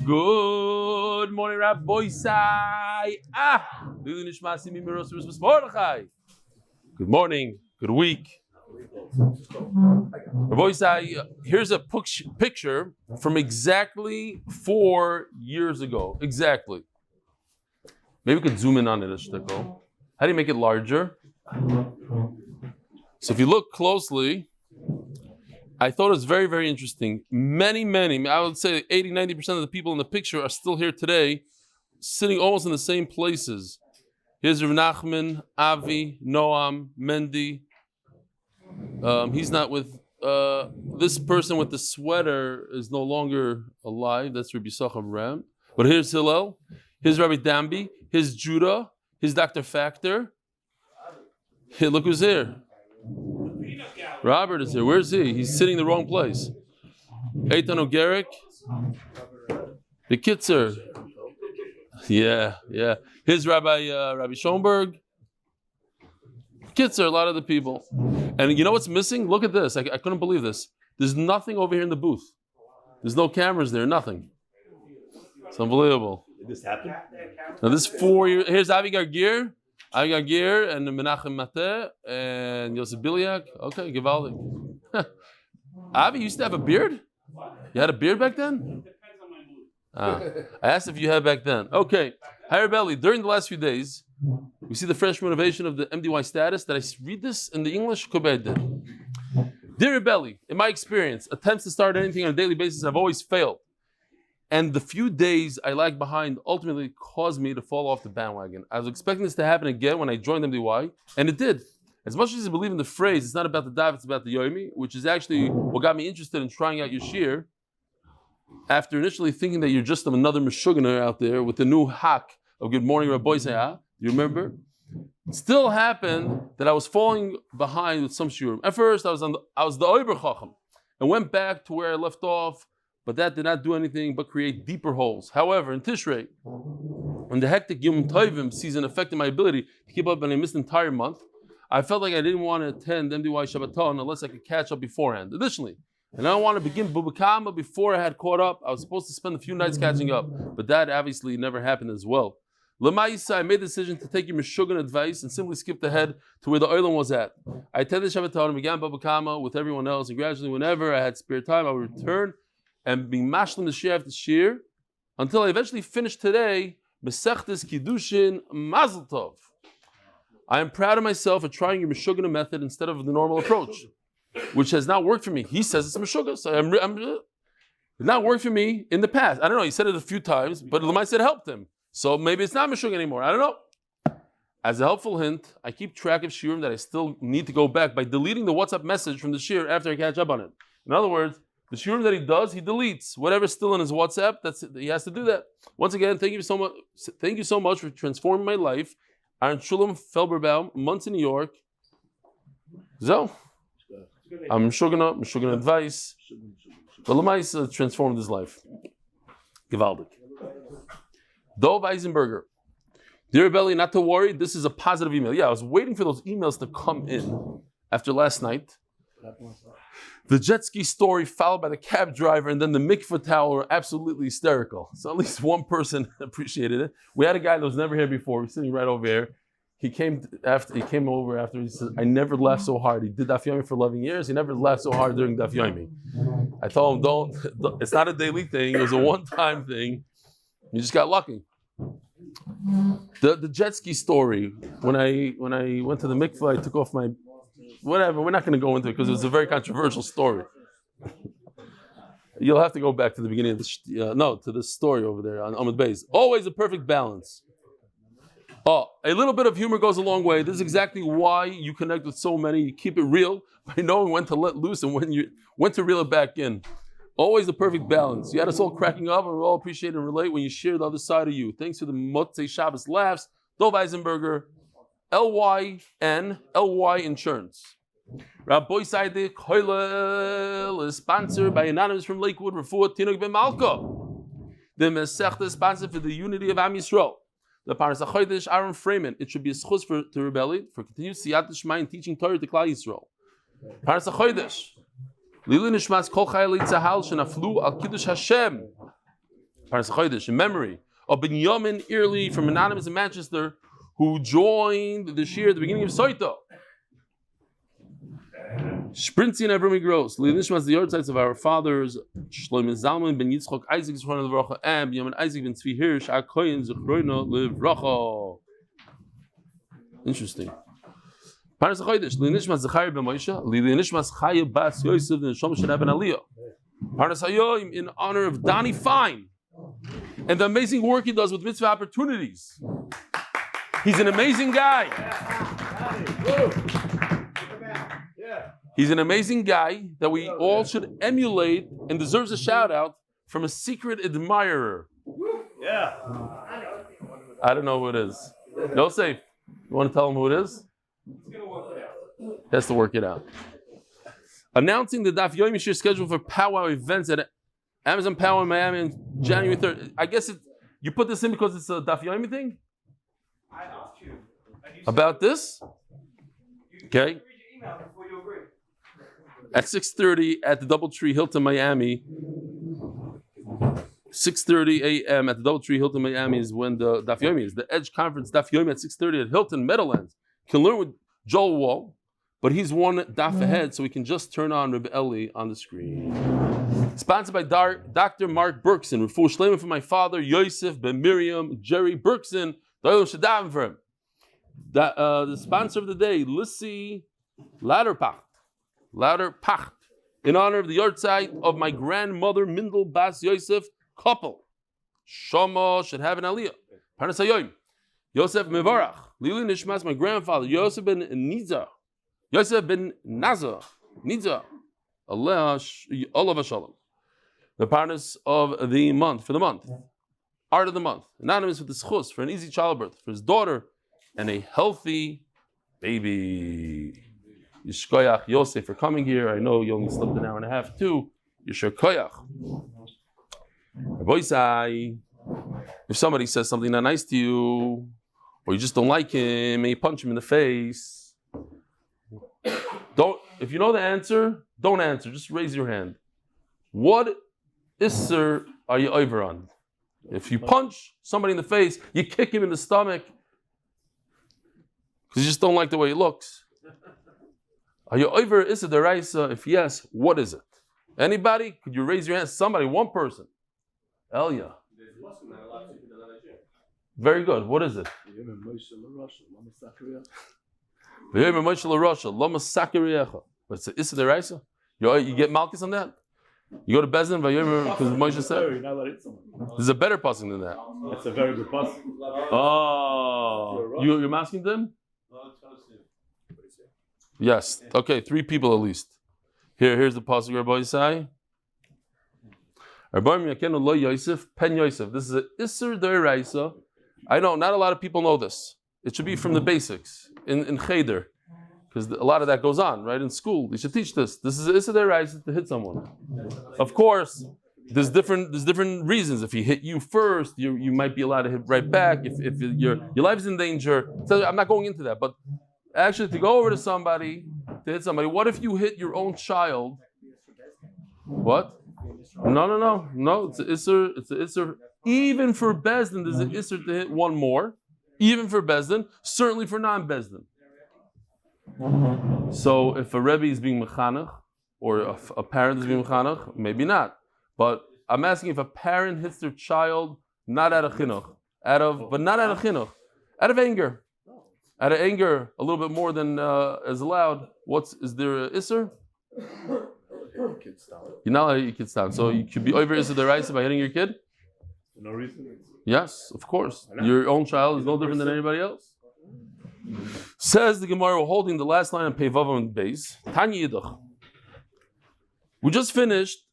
Good morning, Rabbi Sai. Good morning, good week. Rabbi Sai, here's a picture from exactly 4 years ago. Exactly. Maybe we could zoom in on it a shtickle. How do you make it larger? So if you look closely, I thought it was very, very interesting. Many, I would say 80-90% of the people in the picture are still here today, sitting almost in the same places. Here's Rav Nachman, Avi, Noam, Mendy. He's not with, this person with the sweater is no longer alive. That's Rabbi Yisachar Ram. But here's Hillel, here's Rabbi Dambi, here's Judah, here's Dr. Factor. Hey, look who's here. Robert is here. Where is he? He's sitting in the wrong place. Eitan Ogerik. The Kitzer. Yeah. Here's Rabbi Schoenberg. Kitzer, a lot of the people. And you know what's missing? Look at this. I couldn't believe this. There's nothing over here in the booth. There's no cameras there, nothing. It's unbelievable. Did this happen? Now this 4 years. Here's Avi Gargir and Menachem Mateh and Yosef Biliak. Okay, Givaldi. Avi used to have a beard? You had a beard back then? I asked if you had back then. Okay. Hi, Rebelli. During the last few days, we see the fresh motivation of the MDY status. Did I read this in the English? Kobed did. Dear Rebelli, in my experience, attempts to start anything on a daily basis have always failed. And the few days I lagged behind ultimately caused me to fall off the bandwagon. I was expecting this to happen again when I joined MDY, and it did. As much as I believe in the phrase, it's not about the Daf, it's about the Yomi, which is actually what got me interested in trying out your shiur, after initially thinking that you're just another Meshuggah out there with the new hack of Good Morning Rabbi Sayah. You remember? It still happened that I was falling behind with some shiur. At first, I was the Oiber Chacham and went back to where I left off, but that did not do anything but create deeper holes. However, in Tishrei, when the hectic Yom Tovim season affected my ability to keep up and I missed an entire month, I felt like I didn't want to attend MDY Shabbaton unless I could catch up beforehand. Additionally, and I don't want to begin Bubakama before I had caught up. I was supposed to spend a few nights catching up, but that obviously never happened as well. Lamaisa, I made the decision to take your Meshuggah advice and simply skipped ahead to where the Oilam was at. I attended Shabbaton and began Bubakama with everyone else, and gradually, whenever I had spare time, I would return and being mashlim the shiur after shiur until I eventually finished today, Mesechtes Kiddushin Mazel Tov. I am proud of myself for trying your Meshuggah method instead of the normal approach, which has not worked for me. He says it's Meshuggah, so it not worked for me in the past. I don't know, he said it a few times, but Lamai said it helped him. So maybe it's not Meshuggah anymore, I don't know. As a helpful hint, I keep track of shiurim that I still need to go back by deleting the WhatsApp message from the shiur after I catch up on it. In other words, the shiurim that he does, he deletes. Whatever's still in his WhatsApp, he has to do that. Once again, thank you so much. Thank you so much for transforming my life. Aaron Shulam Felberbaum, months in New York. So, I'm Meshuggah advice. But Lamais transformed his life. Gewaldig. Dov Eisenberger. Dear Belly, not to worry, this is a positive email. Yeah, I was waiting for those emails to come in after last night. The jet ski story followed by the cab driver and then the mikveh towel were absolutely hysterical. So at least one person appreciated it. We had a guy that was never here before. He's sitting right over here. He came over after. He said, "I never laughed so hard." He did Daf Yomi for 11 years. He never laughed so hard during Daf Yomi. I told him, "Don't. It's not a daily thing. It was a one-time thing. You just got lucky." The jet ski story. When I went to the mikveh, I took off my. Whatever, we're not going to go into it because it was a very controversial story. You'll have to go back to the beginning of to this story over there on Amud Beis. Always a perfect balance. A little bit of humor goes a long way. This is exactly why you connect with so many. You keep it real by knowing when to let loose and when to reel it back in. Always a perfect balance. You had us all cracking up and we all appreciate and relate when you share the other side of you. Thanks for the Motzei Shabbos laughs. Dov Eisenberger. LYN Insurance. Rabbi Saidik Hoylel is sponsored by Anonymous from Lakewood, Refuah Tinuk Ben Malka. The Mesechta is sponsored for the unity of Am Yisrael. The Paras HaChodesh Ahron Fraiman. It should be a zechus to Rebelli for continued siyadta dishmaya and teaching Torah to Klal Yisroel. Paras HaChodesh. Lili Nishmas Kol Chayeli Tzahal Shenaflu Al קידוש Hashem. Parnas HaChodesh, in memory of Binyomin Airley from Anonymous in Manchester, who joined the shiur at the beginning of Sotah. Shprintzy and Avrumie Gross, Nishmas the yahrzeits of our fathers, Shlomo Zalman ben Yitzchak, Aiyzik Zechus, and Binyomin Airley ben Hiresh, הכהן זכריה. Interesting. Parnas HaChodesh, Nishmas Zechrya ben Moshe, Nishmas Chaya bas Yosef ben Shlomo Shana ben Aliyah. Parnas Hayoim in honor of Donny Fine and the amazing work he does with mitzvah opportunities. He's an amazing guy. He's an amazing guy that we all should emulate and deserves a shout out from a secret admirer. Yeah. I don't know who it is. Yosef, you want to tell him who it is? He has to work it out. Announcing the Daf Yomi shiur schedule for powwow events at Amazon Powwow in Miami on January 3rd. I guess you put this in because it's a Daf Yomi thing? I asked you. About this? Okay. At 6:30 at the DoubleTree Hilton Miami. 6:30 a.m. at the DoubleTree Hilton Miami is when the Daf Yomi is. The Edge Conference Daf Yomi at 6:30 at Hilton Meadowlands. You can learn with Joel Wolh, but he's one daf ahead, so we can just turn on R Eli on the screen. Sponsored by Dr. Mark Berkson, refuah shlema for my father, Yosef Ben Miriam, Jerry Berkson, the for him. The sponsor of the day, Lissi Lauderpacht, in honor of the yahrzeit of my grandmother, Mindel Bas Yosef, couple. Shoma should have an aliyah. Parnas Hayoim, Yosef Mevarach, Lili Nishmas, my grandfather, Yosef Ben Nizar, Yosef Ben Nazar, Nizar, Allah Shalom. The parnas of the month, for the month. Art of the month. Anonymous with the zechus for an easy childbirth for his daughter and a healthy baby. Yishkoyach Yosef for coming here. I know you only slept an hour and a half too. Yishkoyach. If somebody says something not nice to you, or you just don't like him, and you punch him in the face, if you know the answer, don't answer. Just raise your hand. What isser are you over on? If you punch somebody in the face, you kick him in the stomach because you just don't like the way he looks. Are you over isser deraisa? If yes, what is it? Anybody? Could you raise your hand? Somebody, one person. Elia. Very good. What is it? What's it? Isser deraisa? You get malchus on that? You go to Bezdin, because Moshe said. There's a better passing than that. That's a very good pass. Oh, you're masking them? Yes. Okay, 3 people at least. Here's the passing Rabbi Yisai. Yosef, Pen Yosef. This is a Isser D'Oraisa. I know not a lot of people know this. It should be from the basics in Cheder. Because a lot of that goes on, right? In school, they should teach this. This is Isser D'Oraisa to hit someone. Of course, there's different reasons. If he hit you first, you might be allowed to hit right back. If your life is in danger, so I'm not going into that. But actually, to go over to somebody, to hit somebody, what if you hit your own child? What? No. It's an Isser. Even for Bezdin, there's an Isser to hit one more. Even for Bezdin, certainly for non-Bezdin. So if a Rebbe is being mechanech, or a parent is being mechanech, maybe not. But I'm asking if a parent hits their child not out of chinuch, but not out of chinuch, out of anger. Out of anger, a little bit more than is allowed. Is there an Isser? You're not letting your kid stop. So you could be over Isser D'Oraisa by hitting your kid? For no reason. Yes, of course. Your own child is no different than anybody else. Says the Gemara, we're holding the last line on Amud Beis. Tanya Yidach. We just finished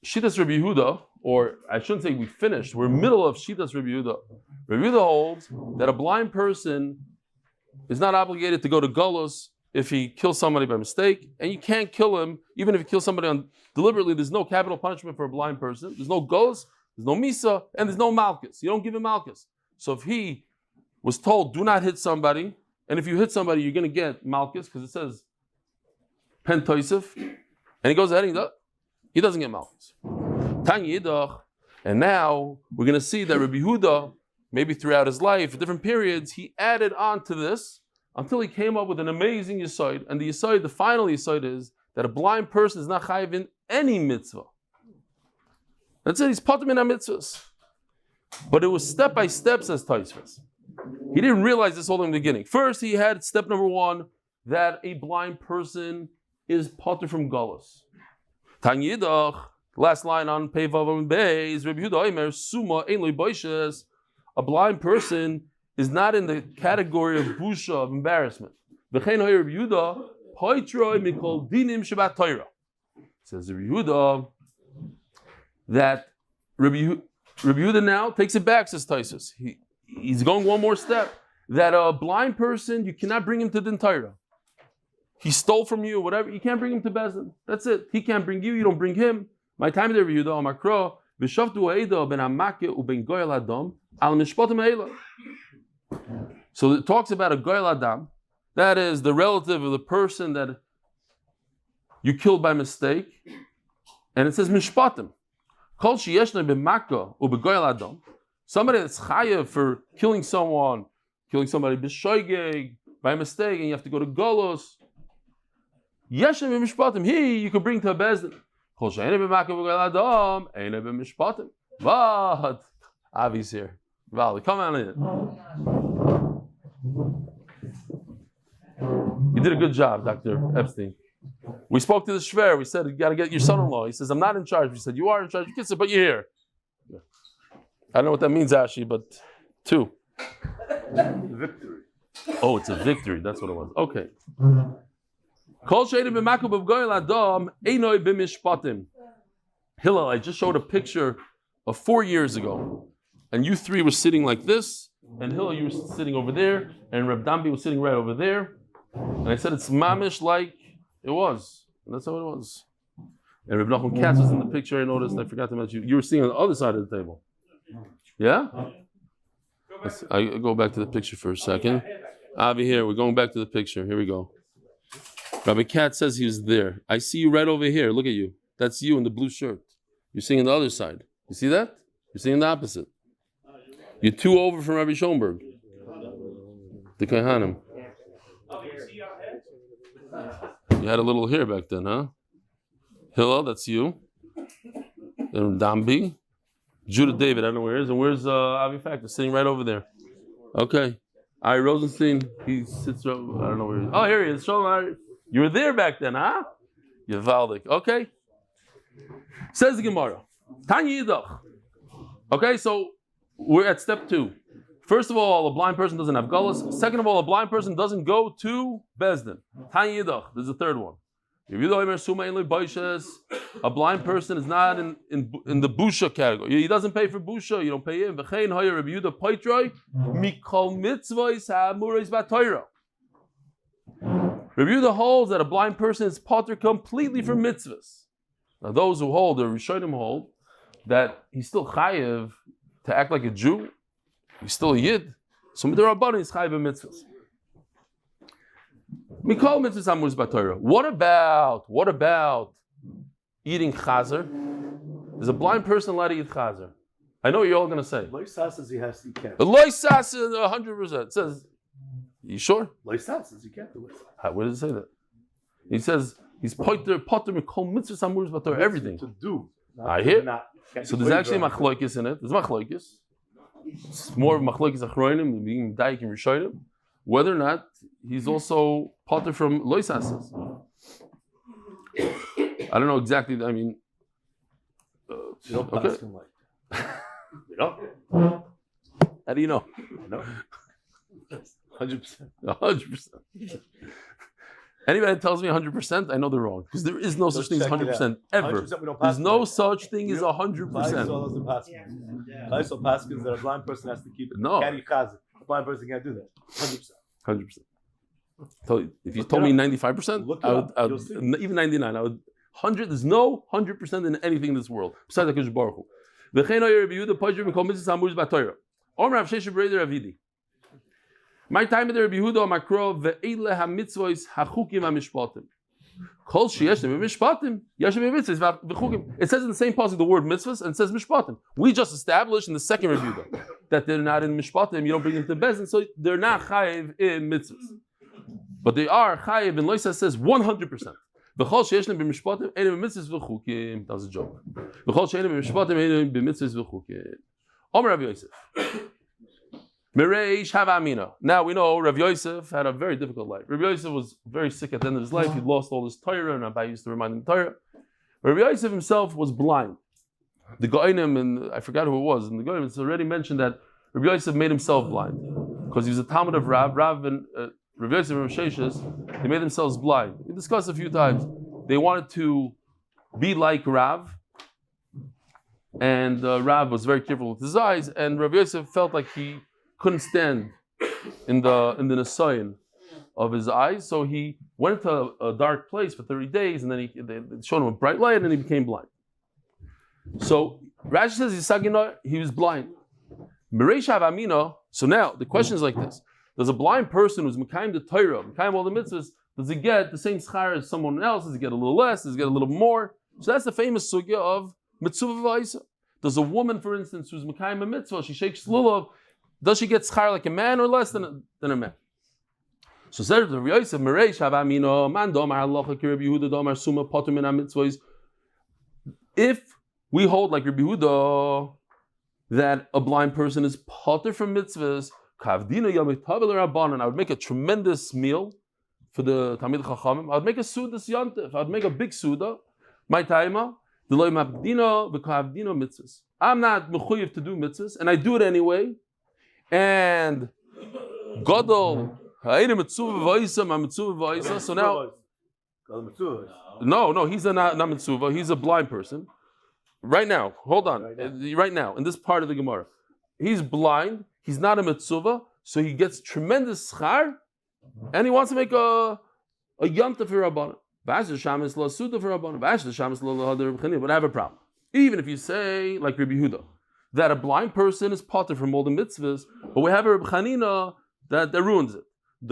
Shitas Rabbi Yehuda, or I shouldn't say we finished. We're middle of Shitas Rabbi Yehuda. Rabbi Yehuda holds that a blind person is not obligated to go to Golos if he kills somebody by mistake, and you can't kill him even if you kill somebody deliberately. There's no capital punishment for a blind person. There's no Golos, there's no Misa, and there's no Malchus. You don't give him Malchus. So if he was told, do not hit somebody, and if you hit somebody, you're going to get Malchus, because it says Pen Toisif, and he goes ahead and he doesn't get Malchus. Tanya Yidach, And now we're going to see that Rabbi Yehuda, maybe throughout his life, at different periods, he added on to this until he came up with an amazing yisoid. And the final yisoid is that a blind person is not chayiv in any mitzvah. That's it, he's patur min ha-mitzvahs. But it was step by step, says Tosfos. He didn't realize this all in the beginning. First, he had step number 1, that a blind person is patur from galus. Tan Yidach, last line on Pei Vav Beis, Rabbi Yehuda Omer, Suma ein lo boishes. A blind person is not in the category of busha, of embarrassment. V'chein hoy Rabbi Yehuda, poitroi mikol dinim shebat Torah. Says Rabbi Yehuda that Rabbi Yehuda now takes it back, says Tosfos. He's going one more step. That a blind person, you cannot bring him to the Torah. He stole from you, whatever. You can't bring him to Bezdin. That's it. He can't bring you. You don't bring him. My time there, Rabbi Yehuda Amakro v'shavtu ha'eda ben hamake uben goyel adam al mishpatim ha'ela. So it talks about a goyel adam. That is the relative of the person that you killed by mistake, and it says mishpatim. Kol sheyeshna b'maka ubegoyel adam. Somebody that's chayav for killing somebody b'shoigeg by mistake, and you have to go to Golos. Yeshna b'mishpatim. You could bring to a bezdin. Kol sheyeshna b'maka ubegoyel adam eina b'mishpatim. But Avi's here. Vali, come on in. You did a good job, Dr. Epstein. We spoke to the shver. We said, you got to get your son-in-law. He says, I'm not in charge. We said, you are in charge. You can say, but you're here. I don't know what that means, Ashi, but 2. Victory. Oh, it's a victory. That's what it was. Okay. Kol she'einu b'makom b'goyel adam einoi b'mishpatim. Hillel, I just showed a picture of 4 years ago. And you 3 were sitting like this. And Hillel, you were sitting over there. And Reb Dambi was sitting right over there. And I said, it's mamish like it was. And that's how it was. And Reb Nachum Katz was in the picture. I noticed. I forgot to mention you. You were sitting on the other side of the table. Yeah? I go back to the picture for a second. Avi, here. We're going back to the picture. Here we go. Rabbi Katz says he was there. I see you right over here. Look at you. That's you in the blue shirt. You're sitting on the other side. You see that? You're sitting the opposite. You're 2 over from Rabbi Schoenberg. The Kohanim. You had a little hair back then, huh? Hillel, that's you. And Dambi. Judah David, I don't know where he is. And where's Avi Factor? Sitting right over there. Okay. Ari Rosenstein, he sits right, I don't know where he is. Oh, here he is. You were there back then, huh? Yevaldik. Okay. Says the Gemara. Tanya Yidach. Okay, so we're at step 2. First of all, a blind person doesn't have gullus. Second of all, a blind person doesn't go to Bezdin. Tanya Yidach. There's a third one. A blind person is not in the busha category. He doesn't pay for busha. You don't pay him. Rabbi Yehuda holds that a blind person is patur completely from mitzvahs. Now those who hold, the Rishonim hold, that he's still chayiv to act like a Jew. He's still a Yid. So there are bunnies chayiv in mitzvahs. What about eating chazer? Is a blind person allowed to eat chazer? I know what you're all going to say. Loisas says he has to, he can't. Loisas is 100%. It says, you sure? Loisas says he can't do it. Where does it say that? He says he's potter mikol mitzvahs amuris b'Torah, everything. To do. I hear. So there's actually machloikis in it. There's machloikis. It's more of machloikis achroinim, being daik and rishonim. Whether or not he's also potter from loisas. I don't know exactly. I mean, You don't okay. pass him like you know? How do you know? No. 100%. 100%. Anybody that tells me 100%, I know they're wrong. Because there is no such thing as 100% ever. 100% we don't There's pass no like such thing as 100%. Also paskins that a blind person has to keep it. No. Can't eat chazer. A blind person can't do that. 100%. 100%. So if you told me 95%, I would even 99, I would 100. There's no 100% in anything in this world besides the Kiddush Baruch Hu. My time at the Rabbi Yehuda Makro ve'ele hamitzvos hachukim hamishpatim. Kol sheyeshtem b'mishpatim, yeshtem b'mitzvos v'chukim. It says in the same passage the word mitzvahs and it says mishpatim. We just established in the second review though, that they're not in mishpatim. You don't bring them to bezin, so they're not chayiv in mitzvahs. But they are chayiv in loisa says 100%. V'chol sheyeshtem b'mishpatim enim b'mitzvos v'chukim. That was a joke. V'chol sheyeshtem b'mishpatim enim b'mitzvos v'chukim. Omer Rav Yosef. Mereish Havamina. Now we know Rav Yosef had a very difficult life. Rav Yosef was very sick at the end of his life. He lost all his Torah, and Abba used to remind him Torah. Rav Yosef himself was blind. The Goinim, and I forgot who it was, and the Goinim, it's already mentioned that Rav Yosef made himself blind because he was a Talmud of Rav. Rav and Rav Yosef and Rav Sheshes, they made themselves blind. We discussed a few times. They wanted to be like Rav, and Rav was very careful with his eyes, and Rav Yosef felt like he couldn't stand in the nesayin of his eyes, so he went into a dark place for 30 days, and then they showed him a bright light, and he became blind. So Rashi says he was blind. So now the question is like this: does a blind person who's mekayim the Torah, mekayim all the mitzvahs, does he get the same schar as someone else? Does he get a little less? Does he get a little more? So that's the famous sugya of mitzvah v'aisa. Does a woman, for instance, who's mekayim a mitzvah, she shakes lulav, does she get schar like a man or less than a man? So says the Rav Yosef, Mereish Havamina, Man Domar Halacha Ki Rabbi Yehuda Domar Suma Potter Min HaMitzvos. If we hold like Rabbi Yehuda that a blind person is potter from mitzvahs, Kavdina Yamitav Rabbanan, I would make a tremendous meal for the Talmid Chachamim. I would make a Sotah siyadta. I would make a big Sotah. My taima, the Lo Mabdina v'Kavdina mitzvahs. I'm not mechuyev to do mitzvahs, and I do it anyway. And Gadol, so now, no, he's not mitzvah. He's a blind person. Right now, hold on. Right now, in this part of the Gemara, he's blind. He's not a mitzvah, so he gets tremendous schar, and he wants to make a yanta for Rabbanan. But I have a problem. Even if you say like Rabbi Yehuda, that a blind person is potter from all the mitzvahs, but we have a Reb Chanina that ruins it. A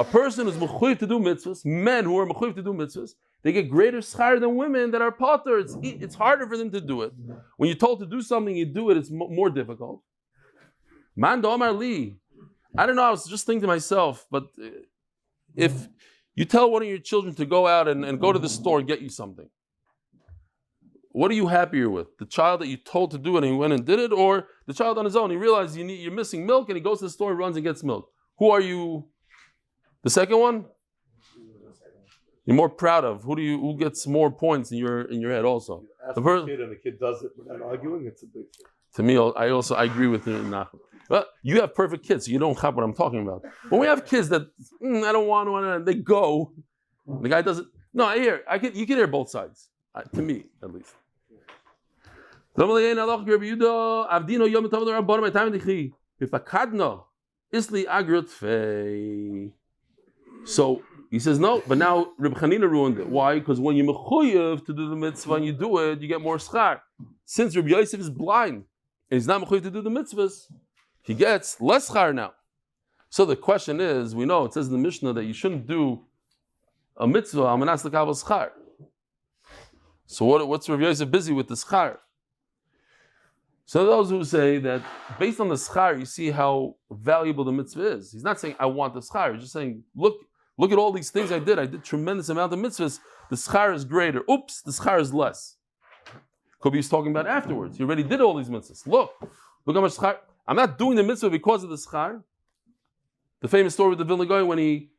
person who's mechuyev to do mitzvahs, men who are mechuyev to do mitzvahs, they get greater schar than women that are potter. It's harder for them to do it. When you're told to do something, you do it, it's more difficult. Man d'Omar Li. I don't know, I was just thinking to myself, but if you tell one of your children to go out and go to the store and get you something, what are you happier with? The child that you told to do it and he went and did it, or the child on his own? He realizes you're missing milk and he goes to the store and runs and gets milk. Who are you? The second one? You're more proud of. Who gets more points in your head also? Ask the kid and the kid does it without arguing, it's a big thing. To me, I agree with Nachum. But you have perfect kids, so you don't have what I'm talking about. When we have kids that I don't want to, they go. The guy doesn't. No, you can hear both sides. To me, at least. So he says no, but now Reb Chanina ruined it. Why? Because when you're mechuyev to do the mitzvah and you do it, you get more schar. Since Reb Yosef is blind and he's not mechuyev to do the mitzvahs, he gets less schar now. So the question is, we know it says in the Mishnah that you shouldn't do a mitzvah amanas l'kabel schar. So what's Rav Yosef busy with the schar? So those who say that based on the schar, you see how valuable the mitzvah is. He's not saying I want the schar. He's just saying look at all these things I did. I did tremendous amount of mitzvahs. The schar is greater. Oops, the schar is less. Could be he's talking about afterwards. He already did all these mitzvahs. Look how much schar. I'm not doing the mitzvah because of the schar. The famous story with the Vilna Gaon when he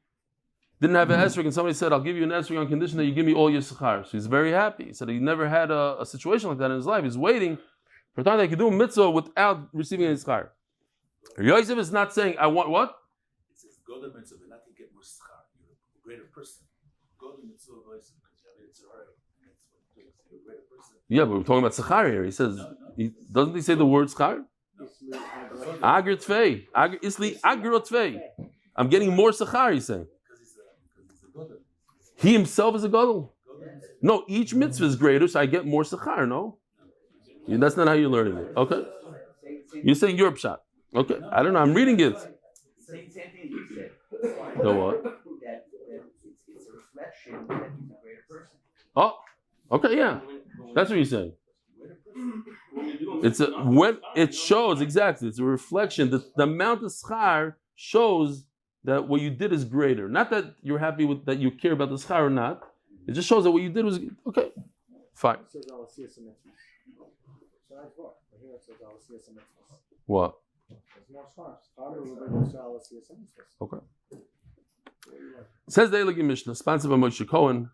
didn't have an esrog and somebody said, I'll give you an esrog on condition that you give me all your schar. So he's very happy. He said he never had a situation like that in his life. He's waiting for a time that he could do a mitzvah without receiving any schar. Yosef is not saying, I want what? It says, go to mitzvah, but not to get more schar. You're a greater person. Go to mitzvah, because you have it's alright. You're a greater person. Yeah, but we're talking about schar here. He says, doesn't he say the word schar? Agr tvei. Isli agro tvei. I'm getting more schar, he's saying. He himself is a gadol. No, each mitzvah is greater, so I get more sechar. No, that's not how you're learning it. Okay, you're saying your pshat. Okay, I don't know. I'm reading it. The what? That it's a reflection that he's a greater person. Oh, okay, yeah. That's what you're saying. It's when it shows exactly. It's a reflection. The amount of schar shows that what you did is greater. Not that you're happy with that you care about the schar or not. It just shows that what you did was okay. Fine. What? Okay. Says the Eli Mishnah, sponsored by Moshe Cohen.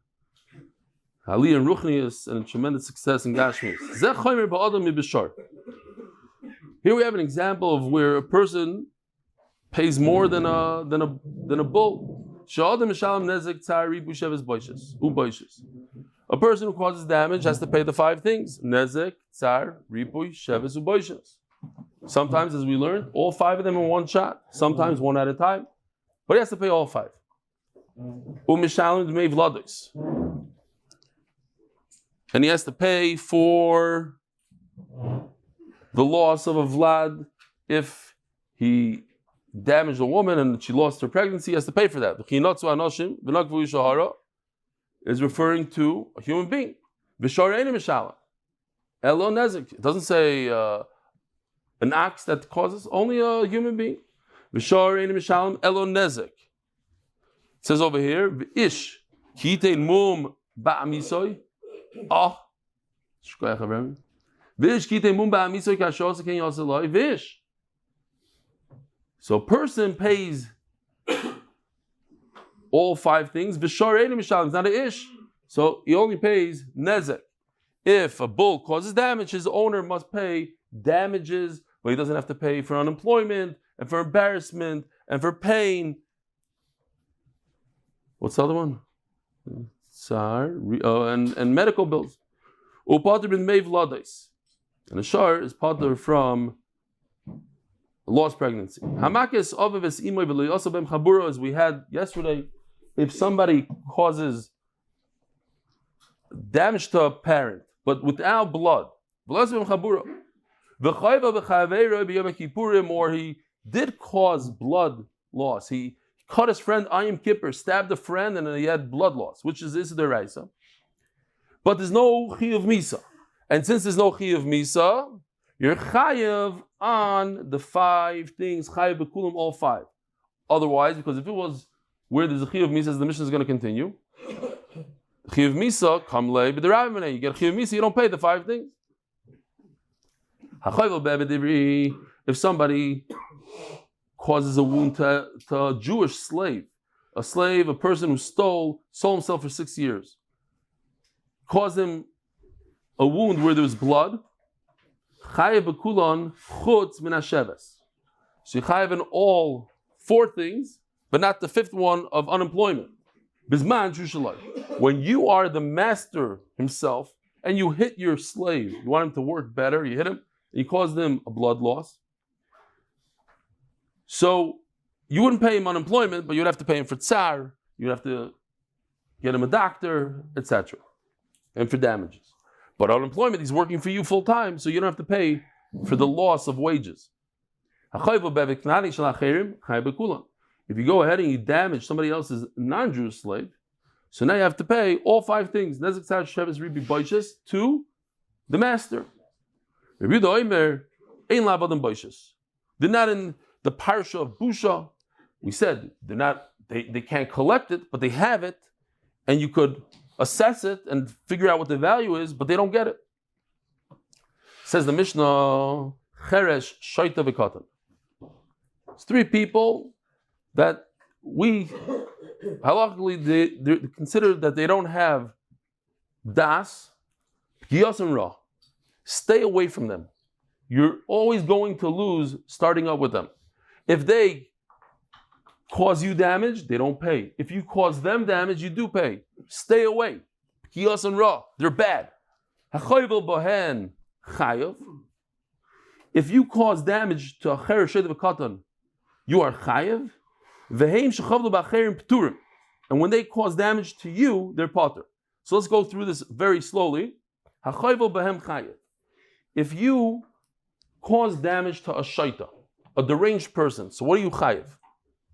Ali and Ruchnius and tremendous success in Gashmis. Here we have an example of where a person pays more than a bull. A person who causes damage has to pay the 5 things: nezek, tsar, ripuy, sheves, uboishes. Sometimes, as we learned, all 5 of them in one shot. Sometimes one at a time, but he has to pay all 5. Umishalim dmei vlados. And he has to pay for the loss of a vlad if he damaged a woman and she lost her pregnancy. He has to pay for that. Is referring to a human being. It doesn't say an ox that causes, only a human being. It says over here, Ish, mum ba'amisoy. Oh, so a person pays all 5 things. It's not an ish. So he only pays nezek. If a bull causes damage, his owner must pay damages, but he doesn't have to pay for unemployment and for embarrassment and for pain. What's the other one? And medical bills. And a shar is pater from lost pregnancy. As we had yesterday, if somebody causes damage to a parent, but without blood, or he did cause blood loss, he cut his friend Ayim Kippur, stabbed a friend, and then he had blood loss, which is the Raisa. But there's no chiyuv misa. And since there's no chiyuv misa, you're chayav on the 5 things, chayav bekulim, all 5. Otherwise, because if it was where there's a chiyuv misa, as the mission is going to continue, chiyuv misa, kamlei b'derabimene, you get chiyuv misa, you don't pay the 5 things. If somebody causes a wound to a Jewish slave, a person who sold himself for 6 years, caused him a wound where there was blood, chayav b'kulon chutz min hasheves. So you chayav in all 4 things, but not the 5th one of unemployment. Bizman shushalai. When you are the master himself and you hit your slave, you want him to work better, you hit him, and you caused him a blood loss. So you wouldn't pay him unemployment, but you'd have to pay him for tsar, you'd have to get him a doctor, etc. And for damages. But unemployment, he's working for you full time, so you don't have to pay for the loss of wages. If you go ahead and you damage somebody else's non-Jewish slave, so now you have to pay all 5 things to the master. They're not in the parsha of Busha. We said they can't collect it, but they have it, and you could assess it and figure out what the value is, but they don't get it. Says the Mishnah, Cheresh, Shaita, V'katan. It's 3 people that we halachically they consider that they don't have das, giyas and ra. Stay away from them. You're always going to lose starting up with them. If they cause you damage, they don't pay. If you cause them damage, you do pay. Stay away. Giyas and ra, they're bad. Hachoyvel bohen chayav. If you cause damage to a cheresh sheidav katan, you are chayav. Veheim shechavlu b'acherim pturim. And when they cause damage to you, they're pater. So let's go through this very slowly. Hachoyvel bohem chayav. If you cause damage to a shaita, a deranged person, so what are you chayav?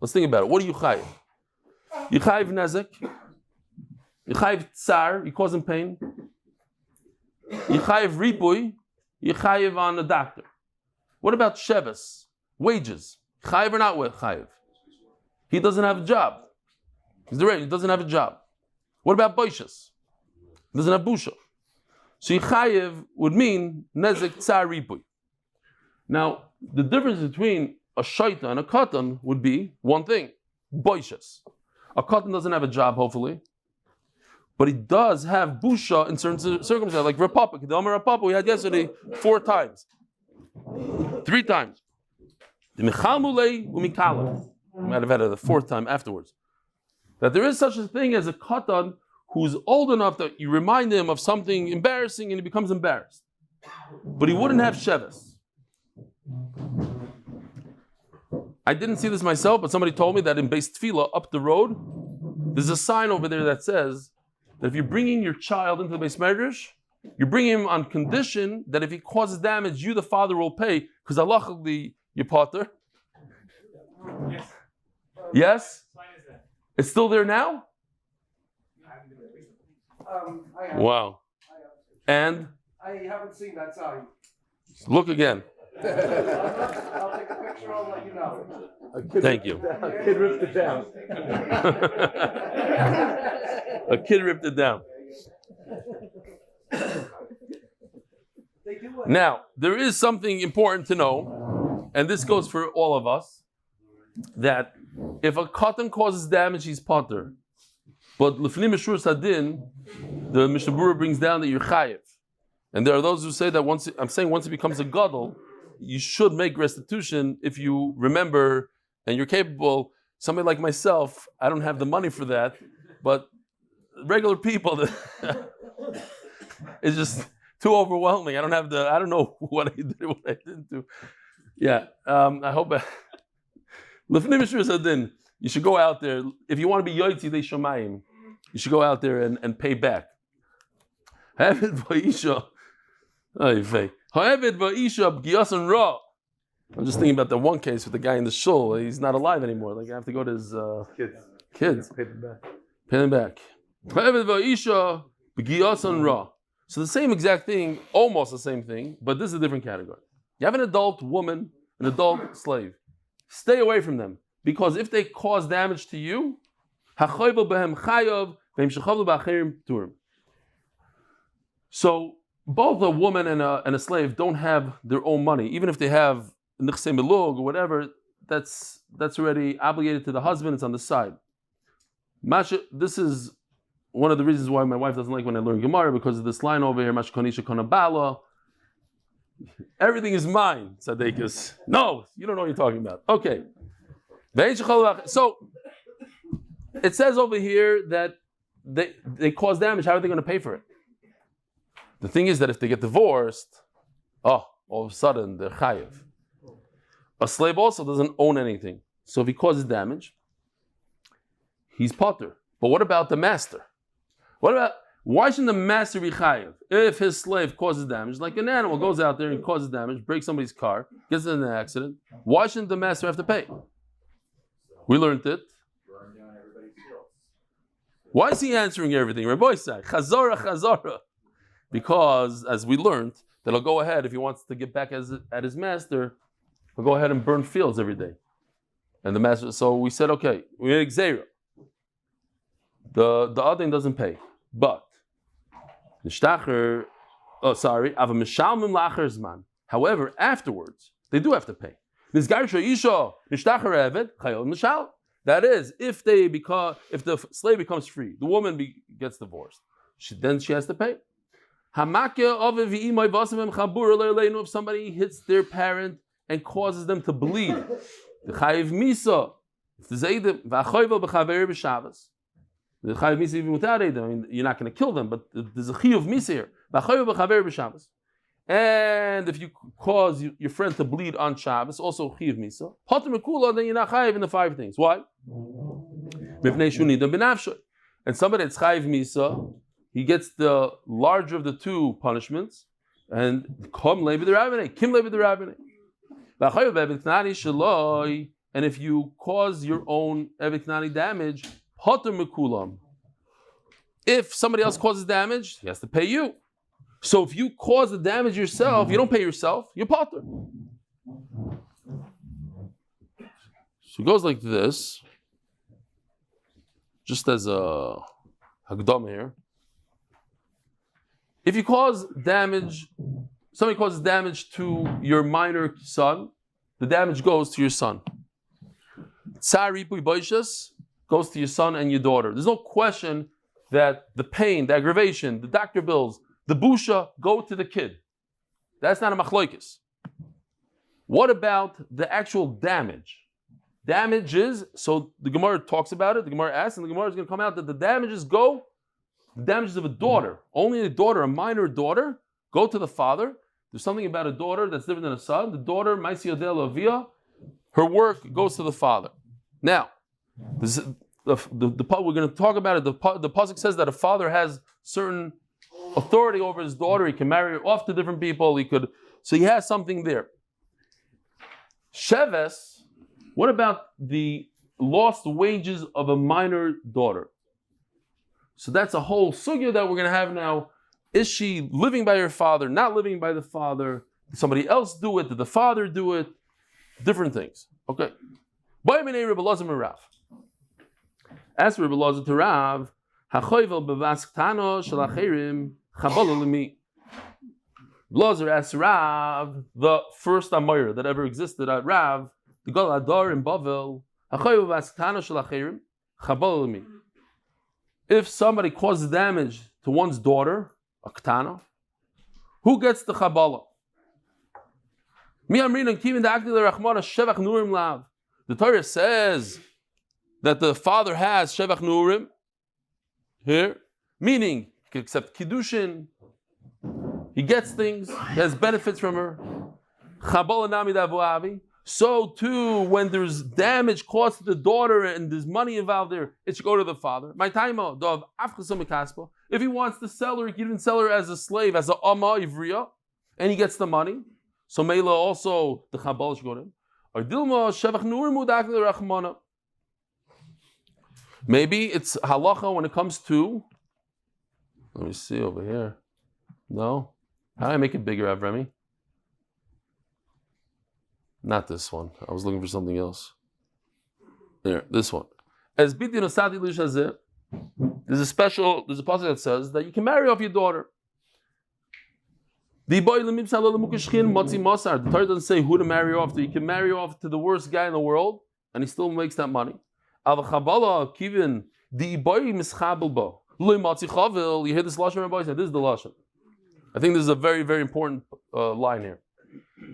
Let's think about it. What do you chayiv? You chayiv nezek. You chayiv tsar. You cause him pain. You chayiv ripui. You chayiv on the doctor. What about sheves? Wages. Chayiv or not chayiv? He doesn't have a job. He's the rate. He doesn't have a job. What about boishas? He doesn't have busha. So chayiv would mean nezek tsar ripui. Now, the difference between a shaita and a katan would be one thing: boishas. A katan doesn't have a job, hopefully, but he does have busha in certain circumstances, like Rapapa. The Amar Rapapa we had yesterday 4 times, 3 times. The mechalmulei umikala. We might have had it the 4th time afterwards. That there is such a thing as a katan who's old enough that you remind him of something embarrassing and he becomes embarrassed. But he wouldn't have sheves. I didn't see this myself, but somebody told me that in Beis Tefillah up the road, there's a sign over there that says that if you're bringing your child into the Beis Medrash, you're bringing him on condition that if he causes damage, you, the father, will pay, because halachically, you're potter. Yes. Yes? What sign is that? It's still there now? I have. Wow. And I haven't seen that sign. look again. I'll take a picture. I'll let you know. Thank you. A kid ripped it down. A kid ripped it down. Now, there is something important to know, and this goes for all of us, that if a katan causes damage, he's potter. But l'fnim meshur sadin, the Mishnah Berurah brings down that you're chayiv. And there are those who say that once it becomes a gadol, you should make restitution if you remember and you're capable. Somebody like myself, I don't have the money for that, but regular people, it's just too overwhelming. I don't know what I did, what I didn't do. Yeah, I hope. L'fnim meshur sadin, you should go out there. If you want to be yahrzeits they shomayim, you should go out there and pay back. Havid va'isha. I'm just thinking about the one case with the guy in the shul. He's not alive anymore. Like I have to go to his kids. Pay them back. Pay them back. So the same exact thing, almost the same thing, but this is a different category. You have an adult woman, an adult slave. Stay away from them. Because if they cause damage to you, so both a woman and a slave don't have their own money. Even if they have nichsei milug or whatever, that's already obligated to the husband. It's on the side. This is one of the reasons why my wife doesn't like when I learn Gemara, because of this line over here, Mashkonisha Konabala. Everything is mine, Tzaddikus. No, you don't know what you're talking about. Okay. So it says over here that they cause damage. How are they going to pay for it? The thing is that if they get divorced, all of a sudden they're chayiv. A slave also doesn't own anything. So if he causes damage, he's potter. But what about the master? Why shouldn't the master be chayiv? If his slave causes damage, like an animal goes out there and causes damage, breaks somebody's car, gets in an accident, why shouldn't the master have to pay? We learned it. Burn down everybody's fields. Why is he answering everything? Rabbi say, chazara. Because, as we learned, that he'll go ahead, if he wants to get back at his master, he'll go ahead and burn fields every day. And the master, so we said, okay, we made xera. The other thing doesn't pay. But, however, afterwards, they do have to pay. That is, if the slave becomes free, the woman gets divorced, then she has to pay. If somebody hits their parent and causes them to bleed, the chayiv misa. The chayiv misa even without edim. I mean, you're not going to kill them, but there's a chiyuv misa here. And if you cause your friend to bleed on Shabbos, also chiyuv misa. Then you're not chayiv in the 5 things. Why? And somebody that's chayiv misa, he gets the larger of the 2 punishments, and kim levi the rabbinate. and if you cause your own eviknani damage, potter mekulam. If somebody else causes damage, he has to pay you. So if you cause the damage yourself, you don't pay yourself, you're potter. So it goes like this, just as a hagdam here. If you cause damage, somebody causes damage to your minor son, the damage goes to your son. Tsar ripui boishas goes to your son and your daughter. There's no question that the pain, the aggravation, the doctor bills, the busha go to the kid. That's not a machloikis. What about the actual damage? Damages, so the Gemara talks about it, the Gemara asks, and the Gemara is going to come out that the damages of a daughter, only a daughter, a minor daughter, go to the father. There's something about a daughter that's different than a son. The daughter, her work goes to the father. Now, this is we're going to talk about it. The pasuk says that a father has certain authority over his daughter. He can marry her off to different people. So he has something there. Sheves, what about the lost wages of a minor daughter? So that's a whole sugya that we're going to have now. Is she living by her father, not living by the father? Did somebody else do it? Did the father do it? Different things. Okay. As for Rebbe Elazar to Rav, hachoyvel bevasketano shel acherim chabala lemi. Elazar asked Rav, the first Amoyer that ever existed at Rav, the Gal Adar in Bavel, hachoyvel bevasketano shel acherim chabala lemi. If somebody causes damage to one's daughter, a ketana, who gets the chabala? The Torah says that the father has shevach nurim here, meaning he can accept kiddushin, he gets things, he has benefits from her. So too, when there's damage caused to the daughter and there's money involved there, it should go to the father. If he wants to sell her, he can even sell her as a slave, as a amma ivriya, and he gets the money. So Mela also the chabal should go to him. Maybe it's halacha when it comes to. Let me see over here. No, how do I make it bigger, Avrami? Not this one. I was looking for something else. There, this one. As bidin osadi lishazeh, there's a passage that says that you can marry off your daughter. The Torah doesn't say who to marry off to. You can marry off to the worst guy in the world, and he still makes that money. You hear this lashon, Rabbi? This is the lashon. I think this is a very, very important line here.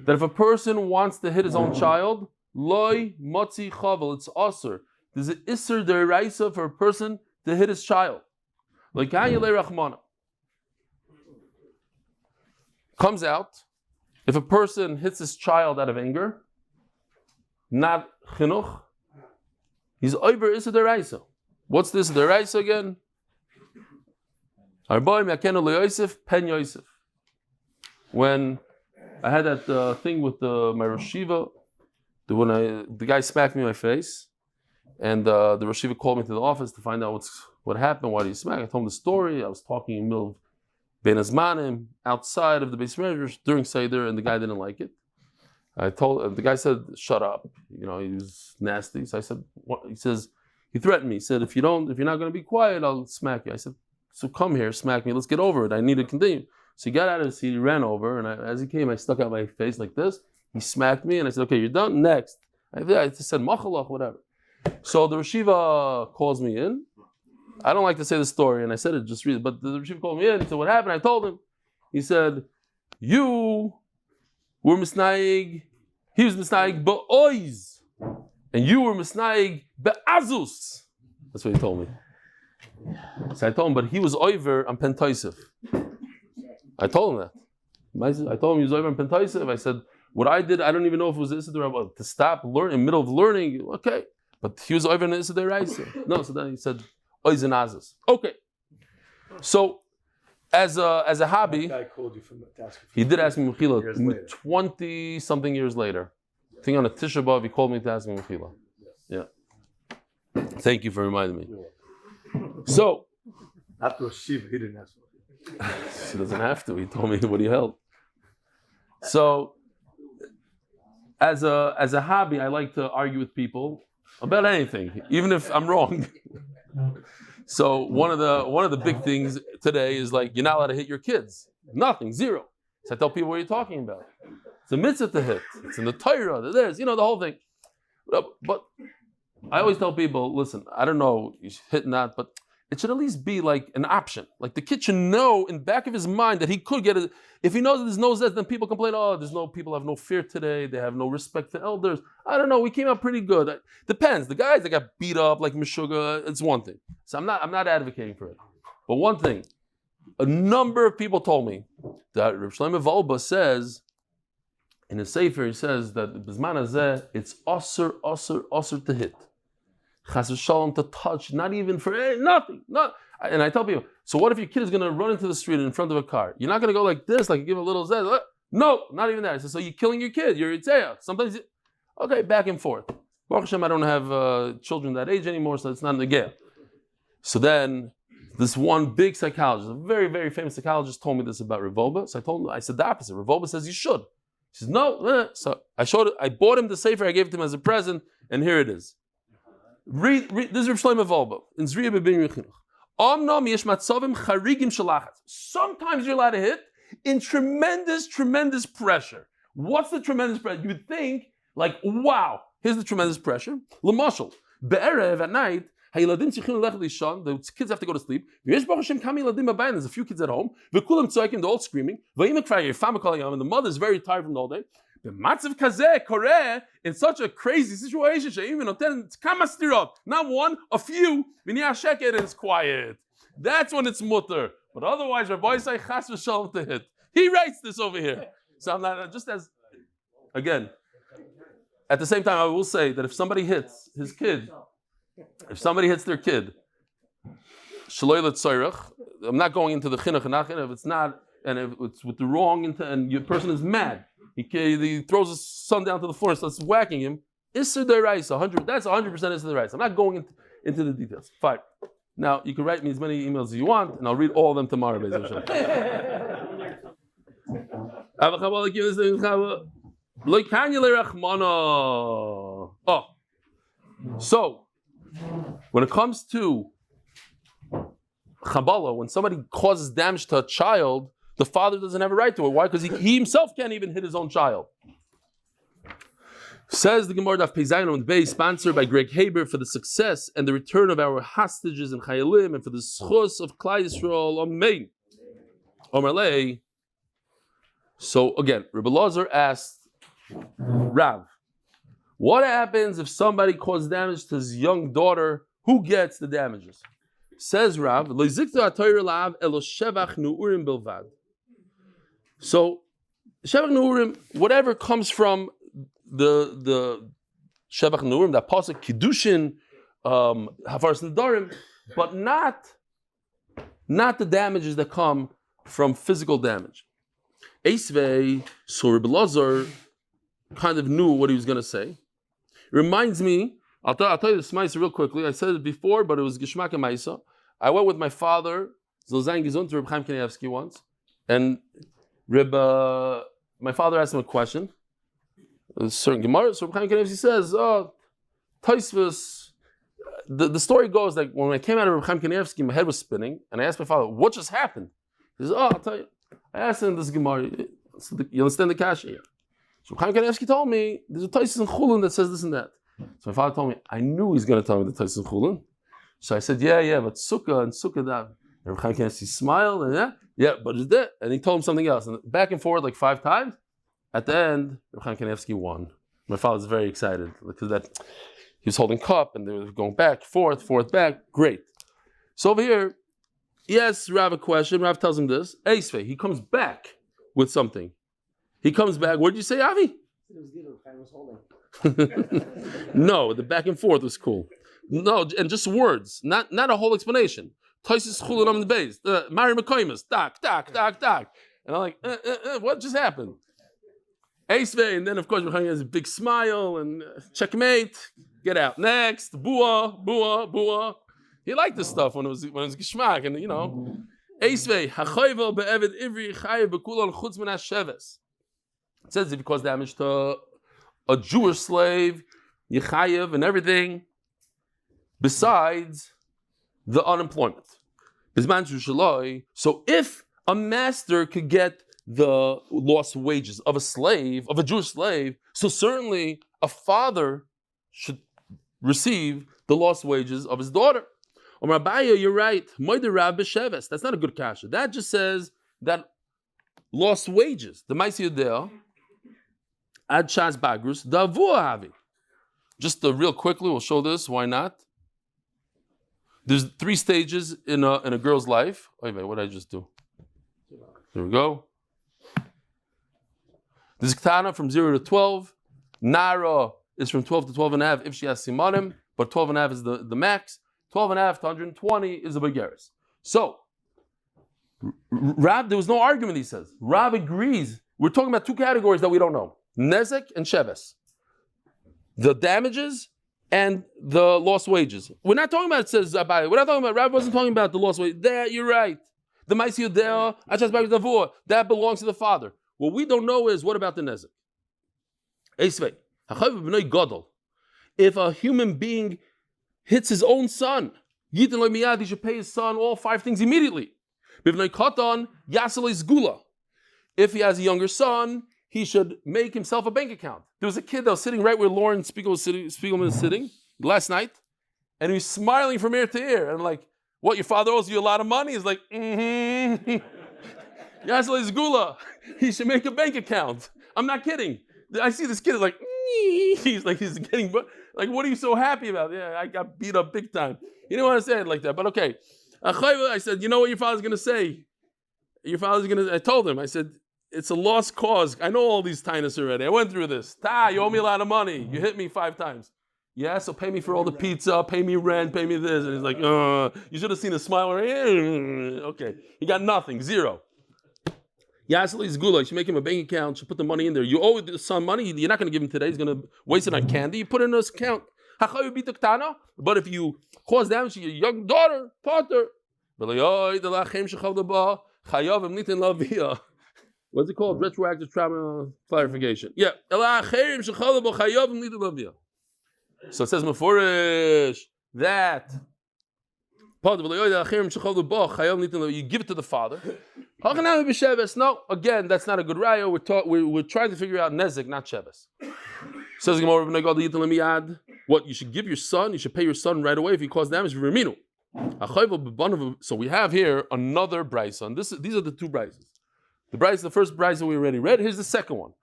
That if a person wants to hit his own child, loy matzi chavel, it's asur. There's an isser deraisa for a person to hit his child. Like hayelei rachmana. Comes out, if a person hits his child out of anger, not chinuch, he's over isser deraisa. What's this deraisa again? Arbaim yakenu leYosef pen Yosef. When I had that thing with my Rosh Yeshiva, the guy smacked me in my face, and the Rosh Yeshiva called me to the office to find out what happened, why did he smack? I told him the story. I was talking in the middle of Ben Azmanim, outside of the base measures during Seder, and the guy didn't like it. The guy said, "Shut up." He was nasty. So I said, what? He threatened me. He said, if you're not going to be quiet, I'll smack you. I said, so come here, smack me. Let's get over it. I need to continue. So he got out of his seat, he ran over, and as he came, I stuck out my face like this. He smacked me, and I said, okay, you're done, next. I just said, machalach, whatever. So the Rosh Yeshiva calls me in. I don't like to say the story, and I said it, just read it, but the Rosh Yeshiva called me in. He said, what happened? I told him. He said, you were misnaig, he was misnaig ba'oiz, and you were misnaig ba'azus. That's what he told me. So I told him, but he was over on Pentaisif. I told him that. I told him he was over on Pentaisif. I said, what I did, I don't even know if it was Issa to stop learning, in the middle of learning, okay. But he was over on Issa Deraisa. No, so then he said, Oiz and Azus. Okay. So, as a hobby, That guy called you from the task. He did ask me, Mechila, 20-something years later. think on a Tisha B'Av, he called me to ask me Mechila. Yeah. Thank you for reminding me. So, After a shiva, he didn't ask for it. he doesn't have to. He told me what he held. So, as a hobby, I like to argue with people about anything, even if I'm wrong. So one of the big things today is like you're not allowed to hit your kids. Nothing, zero. So I tell people what you're talking about. It's a mitzvah to hit. It's in the Torah. There's the whole thing. But I always tell people, listen, I don't know, you should hit not, but it should at least be like an option. Like the kid should know in the back of his mind that he could get it. If he knows that there's no zez, then people complain, people have no fear today. They have no respect for elders. I don't know. We came out pretty good. Depends. The guys that got beat up like Meshuggah, it's one thing. So I'm not advocating for it. But one thing, a number of people told me that Reb Shlomo Wolh says, in his Sefer, he says that Bizman Hazeh, it's osur to hit. Chas v'shalom to touch, not even for nothing. And I tell people, so what if your kid is going to run into the street in front of a car? You're not going to go like this, like you give a little zez. No, not even that. I said, so you're killing your kid. You're Yitzhak. Sometimes, okay, back and forth. Baruch Hashem, I don't have children that age anymore, so it's not in the gap. So then, this one big psychologist, a very, very famous psychologist, told me this about Revolba. So I said the opposite. Revolba says you should. He says, no. So I bought him the Sefer, I gave it to him as a present, and here it is. Read this is Reb Shlomo Wolh in Zriya B'Binyomin Airley. Sometimes you're allowed to hit in tremendous pressure. What's the tremendous pressure? You would think, like, wow, here's the tremendous pressure. L'mashal, be'erev at night, the kids have to go to sleep. There's a few kids at home. They're all screaming. And the mother is very tired from the whole day. In such a crazy situation, not one, a few, and it's quiet. That's when it's mutter. But otherwise, Rabbi say chas v'shalom to hit. He writes this over here. So I'm not just as again. At the same time, I will say that if somebody hits his kid, if somebody hits their kid, I'm not going into the chinuch and nachin. If it's not, and if it's with the wrong intent, and your person is mad. He throws his son down to the floor and starts whacking him. Isser deraisa, 100. That's 100% isser deraisa. I'm not going into the details. Fine. Now you can write me as many emails as you want, and I'll read all of them tomorrow. So when it comes to Kabbalah, when somebody causes damage to a child, the father doesn't have a right to it. Why? Because he himself can't even hit his own child. Says the Gemara Daf Amud Beis, sponsored by Greg Haber, for the success and the return of our hostages and chaylim, and for the zechus of Klal Yisroel. Amen. Omerlei. So again, Rebbe Lazar asked Rav, what happens if somebody caused damage to his young daughter? Who gets the damages? Says Rav, Lo zikta Torah lav elo shevach nu'urim bilvad. So, Shevach Nu'urim, whatever comes from the Shevach Nu'urim, that pasuk Kiddushin, Hafaras Nedarim, but not the damages that come from physical damage. Eisvei, so Rebbe Lazar kind of knew what he was going to say. Reminds me, I'll tell you this ma'isa real quickly. I said it before, but it was Geshmak and Ma'isa. I went with my father, Zilzayin Gizun, to Reb Chaim Kanievsky once, and my father asked him a question. A certain Gemara, so Reb Chaim Kanievsky says, Taisvus. The story goes that when I came out of Reb Chaim Kanievsky, my head was spinning, and I asked my father, what just happened? He says, I'll tell you. I asked him this Gemara, you understand the kasha here? So Reb Chaim Kanievsky told me, there's a Taisus in Chulun that says this and that. So my father told me, I knew he's going to tell me the Taisus in Chulun. So I said, yeah, but Sukkah and Sukkah that. And Reb Chaim Kanievsky smiled, and but it's that. And he told him something else. And back and forth like 5 times. At the end, Reb Chaim Kanievsky won. My father was very excited because that he was holding cup and they were going back, forth, back. Great. So over here, yes, Rav a question. Rav tells him this. Eisvei, he comes back with something. He comes back. What did you say, Avi? No, the back and forth was cool. No, and just words, not a whole explanation. Taisus chulun Amud Beis, Mari Mekoimus, tak. And I'm like, what just happened? Eisvei, and then of course Reb has a big smile and checkmate. Get out. Next, bua, bua, bua. He liked this stuff when it was geschmack, and you know. Eisvei, hachayvel be'eved ivri chayev b'kulon chutz min hasheves. It says if he caused damage to a Jewish slave, Yechayev and everything, besides the unemployment. So if a master could get the lost wages of a slave, of a Jewish slave, so certainly a father should receive the lost wages of his daughter. Omar Abaya, you're right. That's not a good kasha. That just says that lost wages, the Maisiyadeh, Ad Shas Bagrus, Davua Havi. Just real quickly, we'll show this. Why not? There's 3 stages in a girl's life. Wait, what did I just do? There we go. This is Ktana from 0 to 12. Nara is from 12 to 12 and a half if she has Simanim, but 12 and a half is the max. 12 and a half to 120 is the Begeris. So, Rab, there was no argument, he says. Rab agrees. We're talking about 2 categories that we don't know. Nezek and Sheves. The damages and the lost wages. We're not talking about, it says Abai. We're not talking about, Rab wasn't talking about the lost wages. There, you're right. The Maisi Yodea, Achas Bagrus Davua, that belongs to the father. What we don't know is, what about the Nezek? Eisvei. If a human being hits his own son, he should pay his son all 5 things immediately. If he has a younger son, he should make himself a bank account. There was a kid that was sitting right where Lauren Spiegelman was sitting last night, and he was smiling from ear to ear. And I'm like, what, your father owes you a lot of money? He's like, Yasle Zgula. He should make a bank account. I'm not kidding. I see this kid is like, he's getting, like, what are you so happy about? Yeah, I got beat up big time. He didn't want to say it like that, but okay. I said, you know what your father's going to say? I told him, I said, it's a lost cause. I know all these tinus already. I went through this. You owe me a lot of money. You hit me 5 times. Yeah, so pay me for all the pizza, pay me rent, pay me this. And he's like, you should have seen a smile. Okay. He got nothing, 0. Yasli Zgula, you should make him a bank account, you should put the money in there. You owe the son money, you're not going to give him today, he's going to waste it on candy. You put it in his account. But if you cause damage to your young daughter, Potter, what's it called? Retroactive trauma clarification. Yeah. So it says Meforish that you give it to the father. No, again, that's not a good raya. We're trying to figure out nezek, not sheves. Says Gemara, what you should give your son, you should pay your son right away if he caused damage. So we have here another brisa. These are the 2 brises. The first brisa we already read. Here's the second one.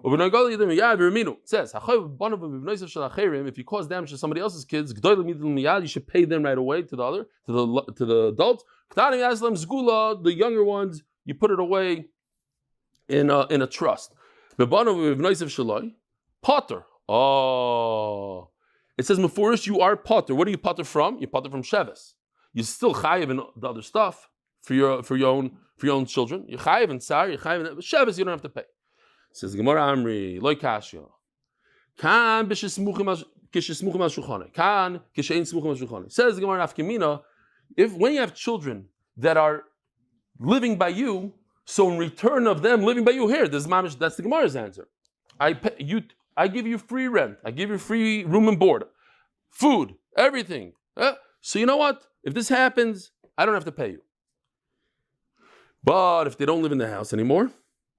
It says, if you cause damage to somebody else's kids, you should pay them right away to the adults. The younger ones, you put it away in a trust. Potter. Oh, it says Mefurish, you are Potter. What are you Potter from? You're Potter from Sheves. You're still chayiv in the other stuff for your own children. You're chayiv in Tsar. You're chayiv in Sheves. You don't have to pay. Says Gemara Amri, Loi Kashya. Kan b'shesmuchim al shulchane. Kan kishein smuchim al shulchane. Says Gemara Nafkemina, when you have children that are living by you, so in return of them living by you, here, that's the Gemara's answer. I give you free rent. I give you free room and board, food, everything. So you know what? If this happens, I don't have to pay you. But if they don't live in the house anymore,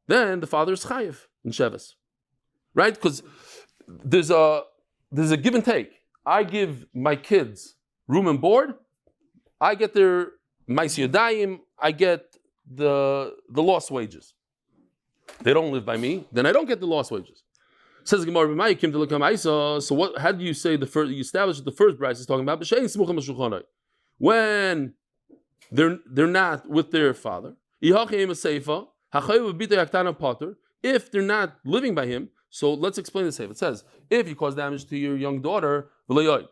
then the father is chayiv in Sheves, right? Because there's a give and take. I give my kids room and board. I get their ma'asiyadayim. I get the lost wages. They don't live by me, then I don't get the lost wages. Says Gemara, so what? How do you say the first? You establish that the first bride is talking about when they're not with their father. If they're not living by him, so let's explain the sefer. It says, if you cause damage to your young daughter, that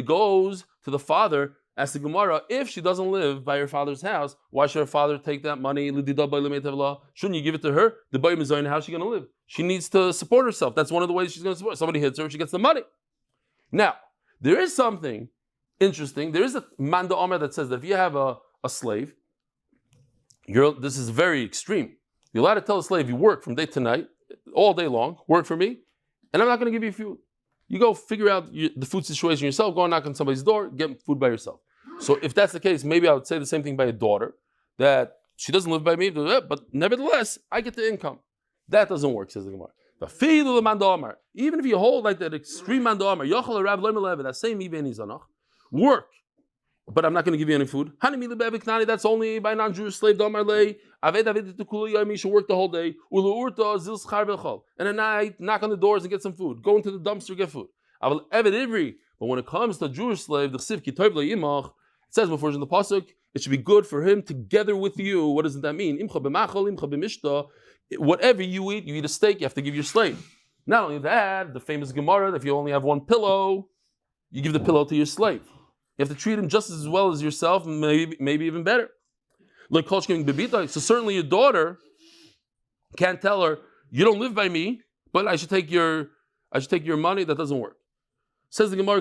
goes to the father Ask the Gemara, if she doesn't live by her father's house, why should her father take that money? Shouldn't you give it to her? The boy is how is she going to live? She needs to support herself. That's one of the ways she's going to support. Somebody hits her, she gets the money. Now, there is something interesting. There is a Manda Omer that says that if you have a slave, this is very extreme. You're allowed to tell a slave, you work from day to night, all day long, work for me, and I'm not going to give you food. You go figure out the food situation yourself, go and knock on somebody's door, get food by yourself. So if that's the case, maybe I would say the same thing by a daughter, that she doesn't live by me, but nevertheless, I get the income. That doesn't work, says the Gemara. Even if you hold like that extreme Manda Omer, that same work, but I'm not going to give you any food. That's only by non-Jewish slave. You should work the whole day. And at night, knock on the doors and get some food. Go into the dumpster, get food. But when it comes to a Jewish slave, it says before in the pasuk, it should be good for him together with you. What does that mean? Whatever you eat a steak, you have to give your slave. Not only that, the famous Gemara, if you only have one pillow, you give the pillow to your slave. You have to treat him just as well as yourself, maybe even better. So certainly your daughter can't tell her, you don't live by me, but I should take your money. That doesn't work. Says the Gemara,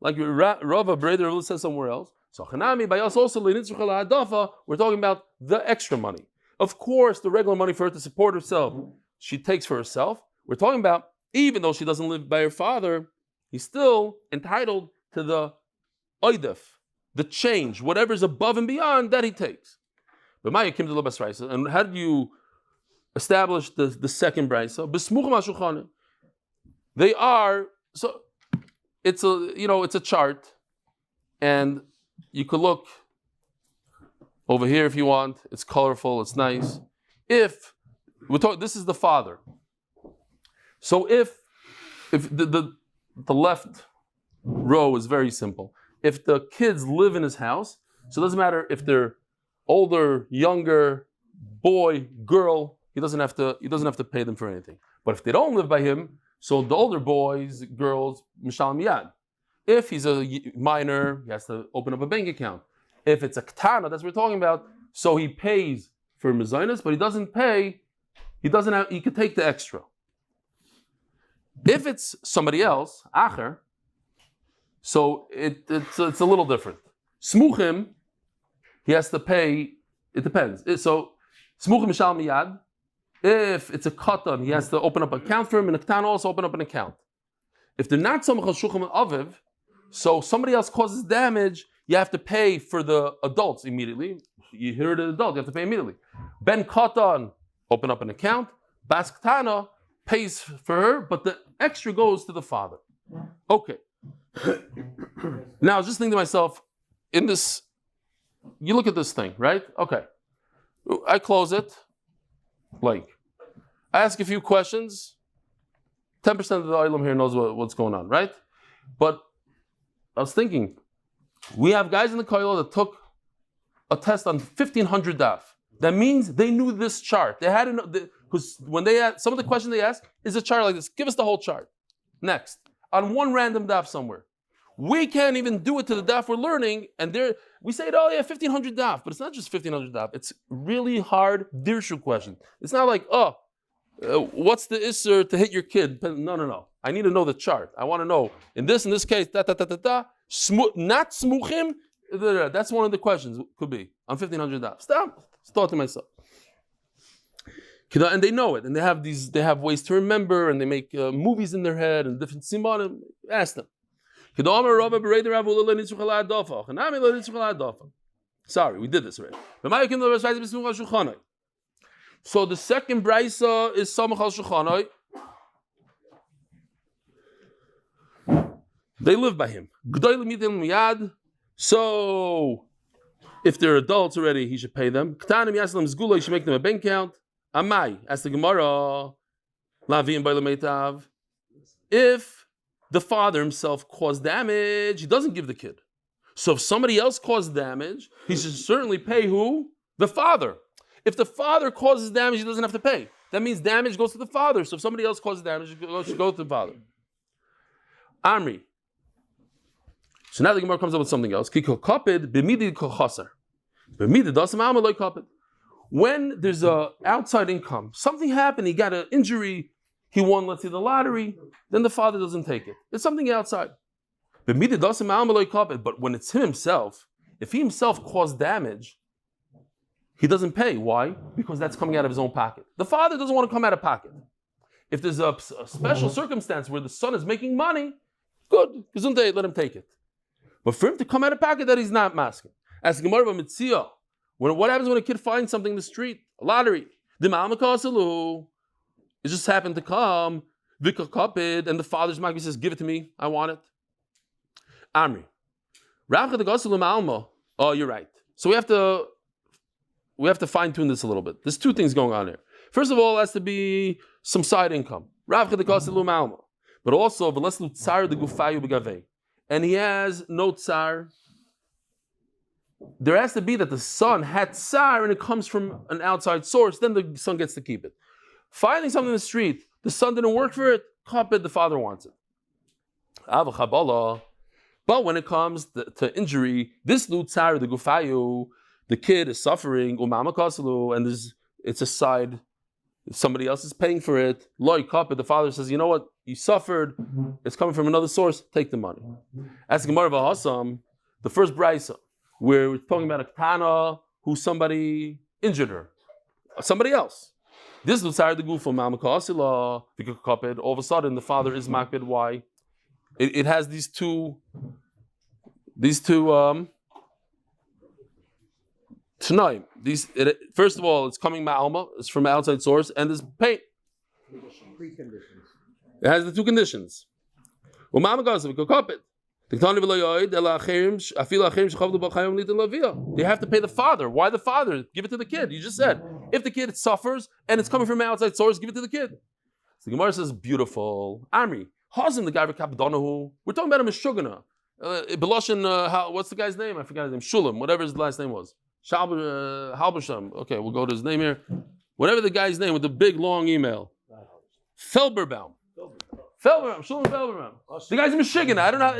like Rava Breder says somewhere else. So by us also, we're talking about the extra money. Of course, the regular money for her to support herself, she takes for herself. We're talking about, even though she doesn't live by her father, he's still entitled to the oidef, the change, whatever's above and beyond that he takes. But Maya came to the Basraisa, and how did you establish the second brisa? They are, so it's a chart, and you could look over here if you want. It's colorful, it's nice. If we're talking, this is the father. So if the left row is very simple. If the kids live in his house, so it doesn't matter if they're older, younger, boy, girl, he doesn't have to pay them for anything. But if they don't live by him, so the older boys, girls, mishal miyad. If he's a minor, he has to open up a bank account. If it's a katana, that's what we're talking about, so he pays for mezainas, but he doesn't pay, he could take the extra. If it's somebody else, acher, so it's a little different. Smuchim, he has to pay, it depends. So, smuchim mishal miyad, if it's a katan, he has to open up an account for him, and a katana also open up an account. If they're not samach al-shuchim aviv, so somebody else causes damage, you have to pay for the adults immediately. You hear the adult, you have to pay immediately. Ben katan, open up an account. Bas katana pays for her, but the extra goes to the father. Okay. Now, I was just thinking to myself, in this, you look at this thing, right? Okay. I close it, blank. I ask a few questions. 10% of the oilam here knows what's going on, right? But I was thinking, we have guys in the kollel that took a test on 1,500 daf. That means they knew this chart. They had to know, because when they had, some of the questions they asked is a chart like this. Give us the whole chart. Next. On one random daf somewhere. We can't even do it to the daf we're learning, and we say, oh yeah, 1,500 daf, but it's not just 1,500 daf. It's really hard dirshu question. It's not like, what's the isser to hit your kid? No. I need to know the chart. I want to know, in this case, not smuchim, that's one of the questions, could be, on 1,500 daf. Stop. Thought to myself. And they know it, and they have ways to remember, and they make movies in their head, and different simanim. Ask them. Sorry, we did this already. So the second brisa is samach al shulchanai. They live by him. So if they're adults already, he should pay them. He should make them a bank account. Amai, ask the Gemara. If the father himself caused damage, he doesn't give the kid. So if somebody else caused damage, he should certainly pay who? The father. If the father causes damage, he doesn't have to pay. That means damage goes to the father. So if somebody else causes damage, it should go to the father. Amri. So now the Gemara comes up with something else. When there's a outside income, something happened, he got an injury, he won, let's say, the lottery, then the father doesn't take it. It's something outside. But when it's him himself, if he himself caused damage, he doesn't pay. Why? Because that's coming out of his own pocket. The father doesn't want to come out of pocket. If there's a special circumstance where the son is making money, good, let him take it. But for him to come out of pocket, that he's not masking. As Gemara Mitzia, what happens when a kid finds something in the street, a lottery? It just happened to come, and the father's magi says, "Give it to me, I want it." Amri, oh, you're right. So we have to fine tune this a little bit. There's two things going on here. First of all, it has to be some side income. But also, and he has no tsar. There has to be that the son had tsar and it comes from an outside source, then the son gets to keep it. Finding something in the street, the son didn't work for it, the father wants it. But when it comes to injury, this lutzar, the gufayu, the kid is suffering, and it's a side, somebody else is paying for it. The father says, you know what, you suffered, it's coming from another source, take the money. As Gemara V'Hasam, the first brisa, where we're talking about a ketana who somebody injured her, somebody else. This lutzar, the gufa, all of a sudden the father is makbid. Why? It has these two tanaim. First of all, it's coming ma'alma, it's from an outside source, and there's pain. It has the two conditions. They have to pay the father. Why the father? Give it to the kid. You just said, if the kid suffers and it's coming from an outside source, give it to the kid. So the Gemara says, beautiful. Amri. Hazim the guy we're talking about him is Shugana. What's the guy's name? I forgot his name. Shulam, whatever his last name was. Halbersham. Okay, we'll go to his name here. Whatever the guy's name with the big long email. Felberbaum. Shulam Felberbaum. The guy's a Michigan. I don't know.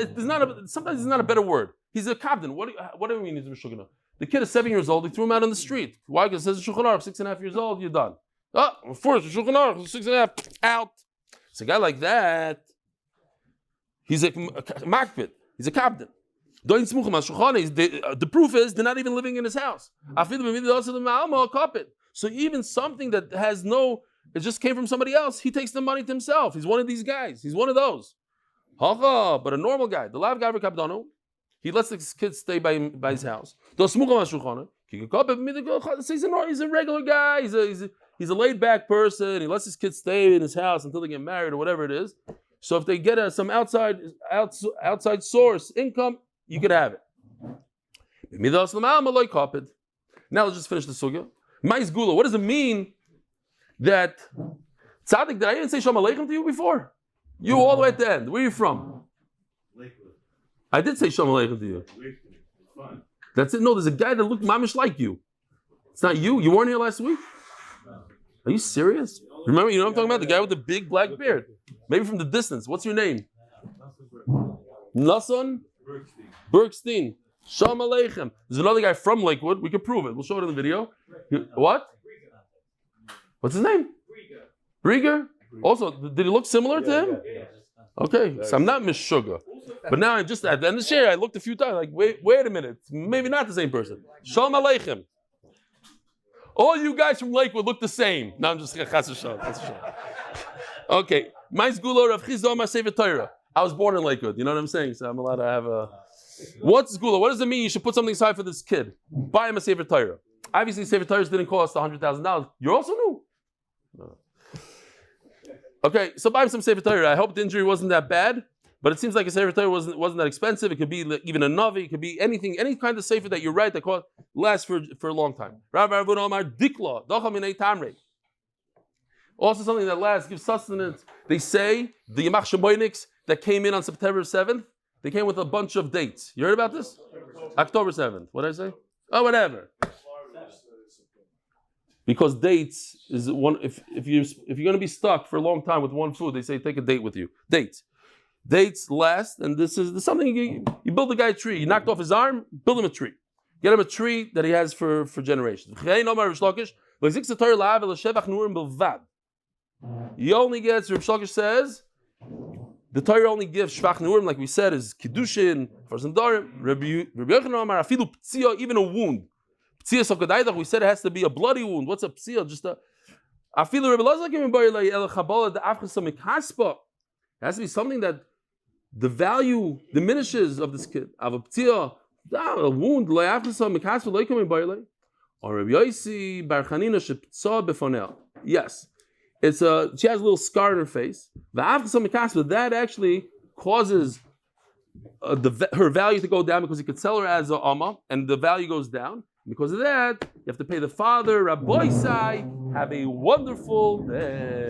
Sometimes it's not a better word. He's a captain. What do you mean he's a Michigan? The kid is 7 years old. He threw him out on the street. Why? Because it says Shulchan Aruch, 6.5 years old. You're done. Of course, Shulchan Aruch, 6.5 out. It's a guy like that. He's a makbid. He's a captain. The proof is they're not even living in his house. So even something that has it just came from somebody else, he takes the money to himself. He's one of these guys. He's one of those. But a normal guy, the lav gavri kapdanu, he lets his kids stay by his house. He's a regular guy. He's a laid back person. He lets his kids stay in his house until they get married or whatever it is. So if they get some outside source income, you could have it. Now let's just finish the sugya. Mais gula. What does it mean that tzaddik? Did I even say shalom aleichem to you before? You all the way at the end. Where are you from? Lakewood. I did say shalom aleichem to you. That's it. No, there's a guy that looked mamish like you. It's not you. You weren't here last week. Are you serious? Remember, you know what I'm talking about? The guy with the big black beard. Maybe from the distance. What's your name? Nasson Bergstein. Shalom aleichem. There's another guy from Lakewood. We can prove it. We'll show it in the video. What? What's his name? Rieger. Also, did he look similar to him? Okay, so I'm not Miss Sugar. But now I just, at the end of the year, I looked a few times, like, wait a minute. Maybe not the same person. Shalom aleichem. All you guys from Lakewood look the same. No, I'm just chas v'shalom. Okay. Mais gula Rav Chizda Amar Sefer Torah. I was born in Lakewood. You know what I'm saying? So I'm allowed to have a... What's gula? What does it mean you should put something aside for this kid? Buy him a Sefer Torah. Obviously, Sefer Torah didn't cost $100,000. You're also new. No. Okay, so buy him some Sefer Torah. I hope the injury wasn't that bad, but it seems like a Sefer Torah wasn't that expensive. It could be even a Navi. It could be anything, any kind of Sefer that you're right that lasts for a long time. Also something that lasts, gives sustenance. They say the Yamach Shemoyniks that came in on September 7th, they came with a bunch of dates. You heard about this? October 7th. What did I say? Oh, whatever. Because dates is one. If you're going to be stuck for a long time with one food, they say take a date with you. Dates. dates last, and this is something you build a guy a tree. You knocked off his arm, build him a tree. Get him a tree that he has for generations. He only gets, Rav Shlokish says, the Torah only gives shvach neurim, like we said, is kiddushin, for zandarim. Rabbi Yochanan Amar afilu ptzia, even a wound. Ptzia sokadaydach, we said it has to be a bloody wound. What's a ptzia? Just a afilu Rabbi Lazar giving boylei el chabala de afchasa mikaspa. It has to be something that the value diminishes of this kid. Av a ptzia, a wound, lo afchasa mikaspa lo yikomim boylei. Or Rabbi Yosi bar Chanina sheptza befonel. Yes. She has a little scar on her face. That actually causes her value to go down because you could sell her as a amma, and the value goes down. Because of that, you have to pay the father. Rabbi Sai, have a wonderful day.